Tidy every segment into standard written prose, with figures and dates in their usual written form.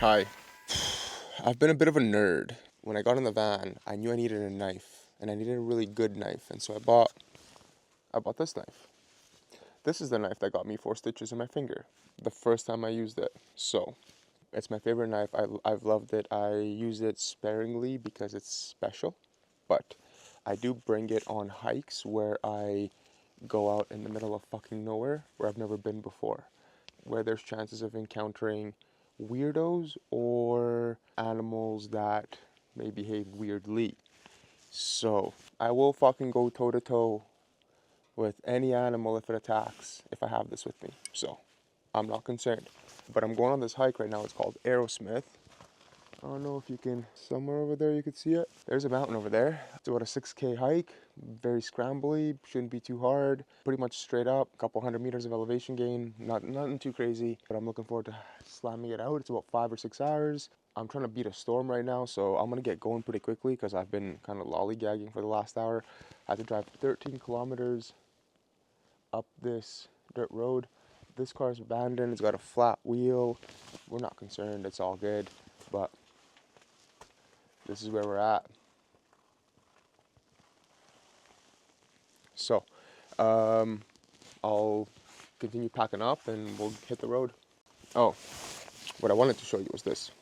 Hi. I've been a bit of a nerd. When I got in the van, I knew I needed a knife, and I needed a really good knife, and so I bought this knife. This is the knife that got me 4 stitches in my finger the first time I used it. So, it's my favorite knife. I've loved it. I use it sparingly because it's special, but I do bring it on hikes where I go out in the middle of fucking nowhere where I've never been before, where there's chances of encountering weirdos or animals that may behave weirdly. So I will fucking go toe to toe with any animal if it attacks, if I have this with me. So I'm not concerned. But I'm going on this hike right now. It's called Arrowsmith. I don't know if you can, somewhere over there you could see it. There's a mountain over there. It's about a 6K hike, very scrambly, shouldn't be too hard. Pretty much straight up, a couple 100 meters of elevation gain, nothing too crazy, but I'm looking forward to slamming it out. It's about 5 or 6 hours. I'm trying to beat a storm right now, so I'm gonna get going pretty quickly because I've been kind of lollygagging for the last hour. I had to drive 13 kilometers up this dirt road. This car's abandoned, it's got a flat wheel. We're not concerned, it's all good, but this is where we're at. So, I'll continue packing up and we'll hit the road. Oh, what I wanted to show you was this.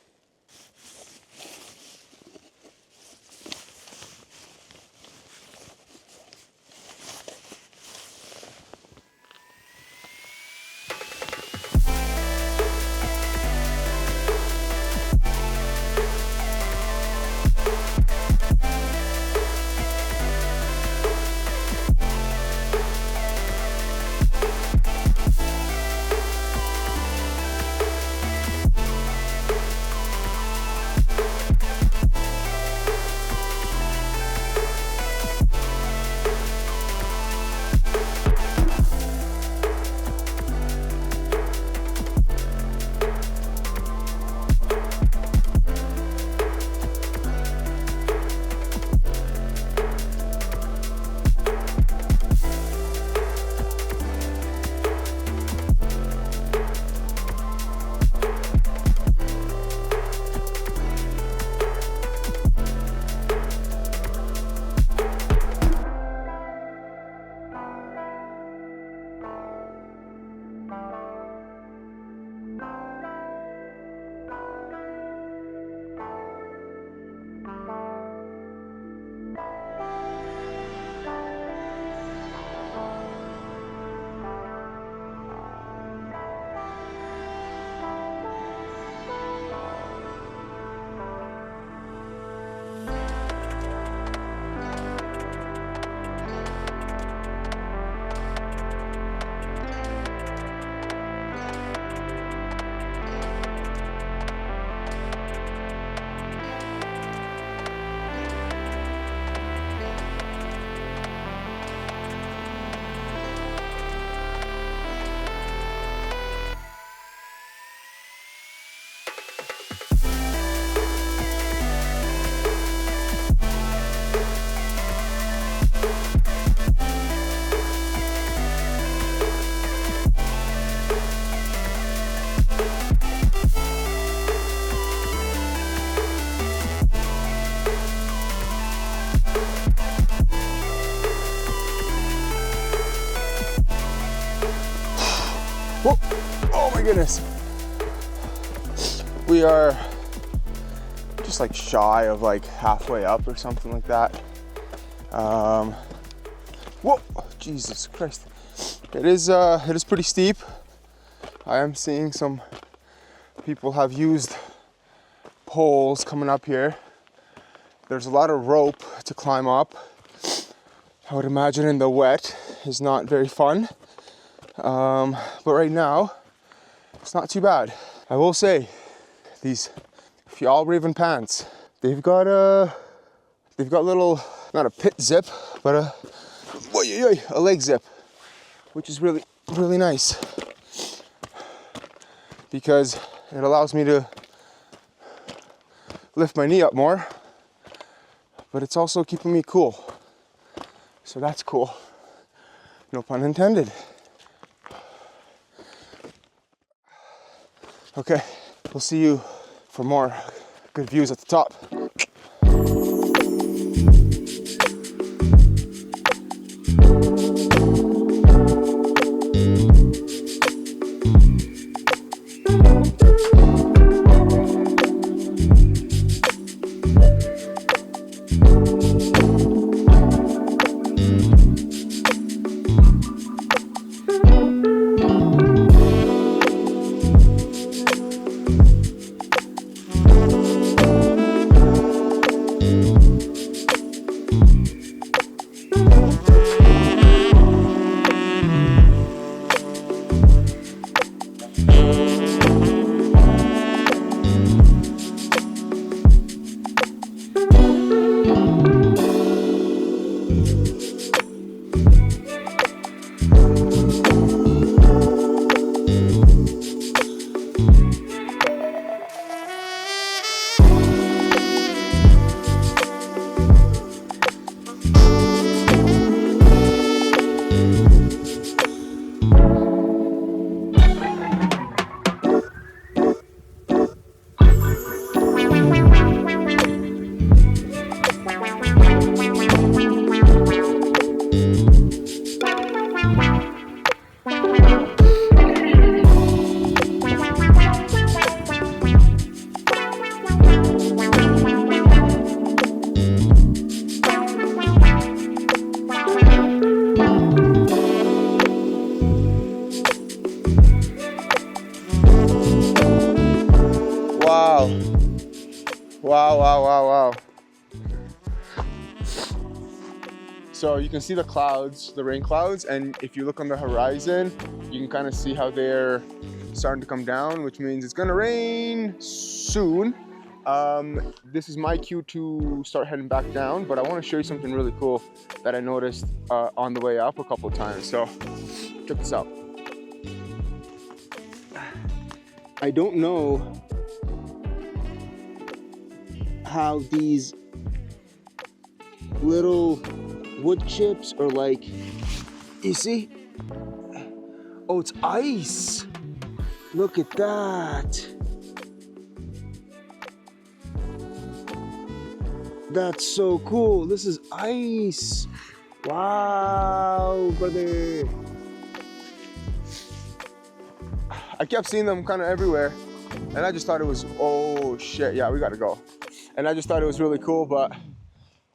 Whoa. Oh my goodness. We are just like shy of like halfway up or something like that. Whoa, Jesus Christ. It is pretty steep. I am seeing some people have used poles coming up here. There's a lot of rope to climb up. I would imagine in the wet is not very fun. But right now, it's not too bad. I will say, these Fjallraven pants, they've got little, not a pit zip, but a leg zip, which is really, really nice because it allows me to lift my knee up more, but it's also keeping me cool. So that's cool. No pun intended. Okay, we'll see you for more good views at the top. Wow. So you can see the clouds, the rain clouds, and if you look on the horizon, you can kind of see how they're starting to come down, which means it's gonna rain soon. This is my cue to start heading back down, but I want to show you something really cool that I noticed on the way up a couple of times. So check this out. I don't know how these little wood chips are like, you see? Oh, it's ice. Look at that. That's so cool. This is ice. Wow, brother. I kept seeing them kind of everywhere, and I just thought it was, oh shit, yeah, we gotta go. And I just thought it was really cool, but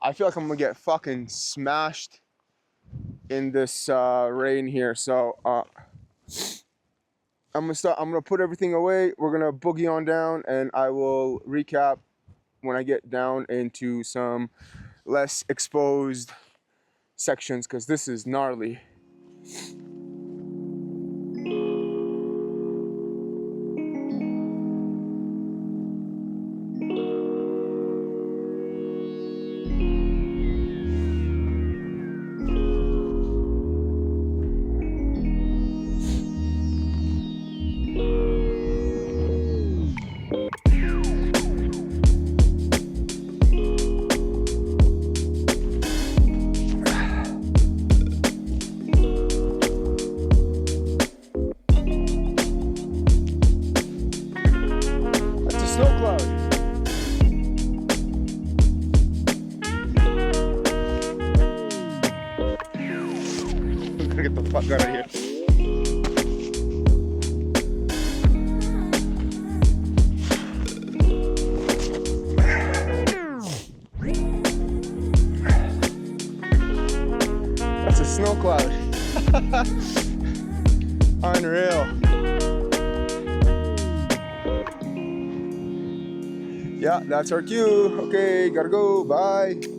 I feel like I'm gonna get fucking smashed in this rain here. So I'm gonna put everything away. We're gonna boogie on down, and I will recap when I get down into some less exposed sections, because this is gnarly. Get the fuck out of here. That's a snow cloud. Unreal. Yeah, that's our cue. Okay, gotta go. Bye.